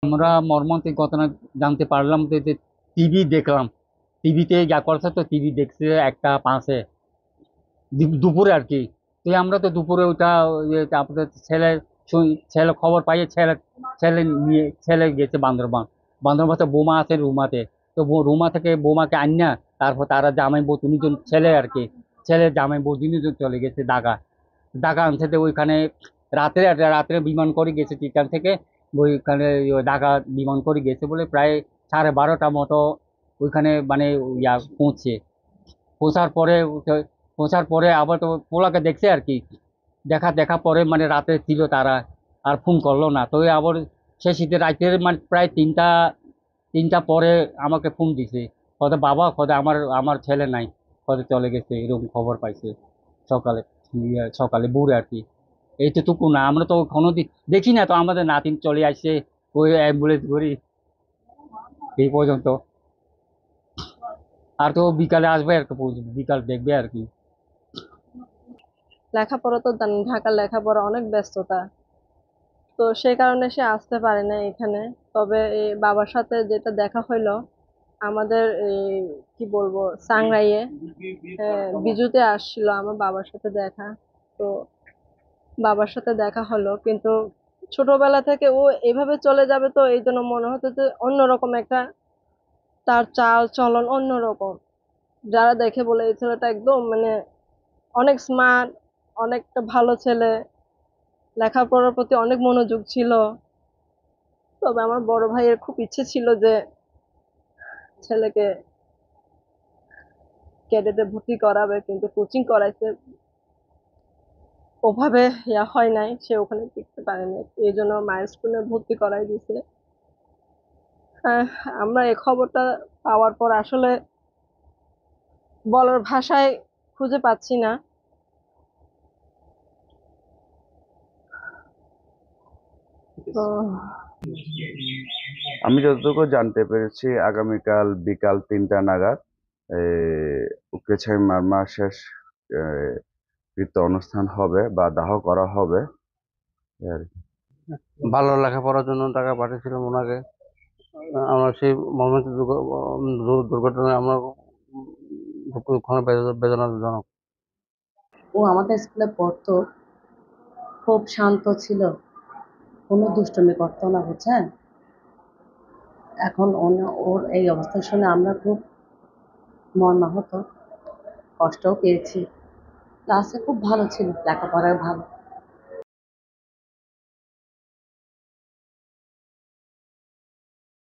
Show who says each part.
Speaker 1: আমরা মর্মান্তিক ঘটনা জানতে পারলাম যে টিভি দেখলাম, টিভিতে যা করছে, তো টিভি দেখছে 1টা 5-এ দুপুরে আর কি। তো আমরা তো দুপুরে ওটা আপনাদের ছেলে খবর পাইয়ে ছেলে ছেলে গেছে বান্দরবান। বান্দরবান তো বোমা আছে রুমাতে। তো রুমা থেকে বোমাকে আন্না, তারপর তারা জামাই বউ তিনজন ছেলে আর কি, ছেলে জামাই বউ তিনজন চলে গেছে ঢাকা। ঢাকা আনছে তো ওইখানে রাত্রে রাত্রে বিমান করে গেছে চিটাং থেকে। ওইখানে ঢাকা বিমান করে গেছে বলে প্রায় 12:30 মতো ওইখানে মানে পৌঁছে। পৌঁছার পরে পৌঁছার পরে আবার তো পোলাকে দেখছে আর কি। দেখা পরে মানে রাতে ছিল তারা, আর ফোন করলো না। তো আবার সে শীতে রাতের মানে প্রায় 3টা পরে আমাকে ফোন দিছে। কত বাবা, কত আমার আমার ছেলে নাই, কত চলে গেছে এরকম খবর পাইছে সকালে। সকালে ভোরে আর কি। এইটুকু না, আমরা তো কোনোদিন দেখি না তো আমাদের নাতিন চলে আসছে ওই অ্যাম্বুলেন্স করি এই পর্যন্ত। আর তো বিকালে আসবে আর কি, বিকাল দেখবে আর কি।
Speaker 2: লেখাপড়া তো জানেন, ঢাকার লেখাপড়া অনেক ব্যস্ততা, তো সেই কারণে সে আসতে পারে না এখানে। তবে এই বাবার সাথে যেটা দেখা হইলো আমাদের এই কি বলবো সাংরাইয়ে, বিজুতে আসছিল আমার বাবার সাথে দেখা। তো বাবার সাথে দেখা হলো, কিন্তু ছোটবেলা থেকে ও এভাবে চলে যাবে, তো এই জন্য মনে হতো যে অন্যরকম একটা, তার চাল চলন অন্যরকম। যারা দেখে বলে এই ছেলেটা একদম মানে অনেক স্মার্ট, অনেকটা ভালো ছেলে, লেখাপড়ার প্রতি অনেক মনোযোগ ছিল। তবে আমার বড় ভাইয়ের খুব ইচ্ছে ছিল যে ছেলেকে ক্যাডেটে ভর্তি করাবে, কিন্তু কোচিং করাইছে, ওভাবে হয় নাই, সে ওখানে টিকতে পারেনি, এই জন্য মায়ের স্কুলে ভর্তি করাই দিয়েছে। হ্যাঁ, আমরা এই খবরটা পাওয়ার পর আসলে বলার ভাষায় খুঁজে পাচ্ছি না। তো
Speaker 3: আমি যতটুকু জানতে পেরেছি আগামীকাল বিকাল 3টা নাগাদ উকরেছাই মারমা শেষ কৃত্য অনুষ্ঠান হবে বা দাহ করা হবে এই আর কি।
Speaker 4: ভালো লেখাপড়ার জন্য টাকা পাঠিয়েছিলাম ওনাকে। আমরা সেই মর্মান্তিক দুর্ঘটনায় আমরা খুবই বেদনাজনক।
Speaker 5: ও আমাদের স্কুলে পড়তো, খুব শান্ত ছিল, কোনো দুষ্টুমি করতো না, বুঝছেন। এখন ওর এই অবস্থা শুনে আমরা খুব মর্মাহত, কষ্টও পেয়েছি। ক্লাসে খুব ভালো ছিল, লেখাপড়ায় ভালো।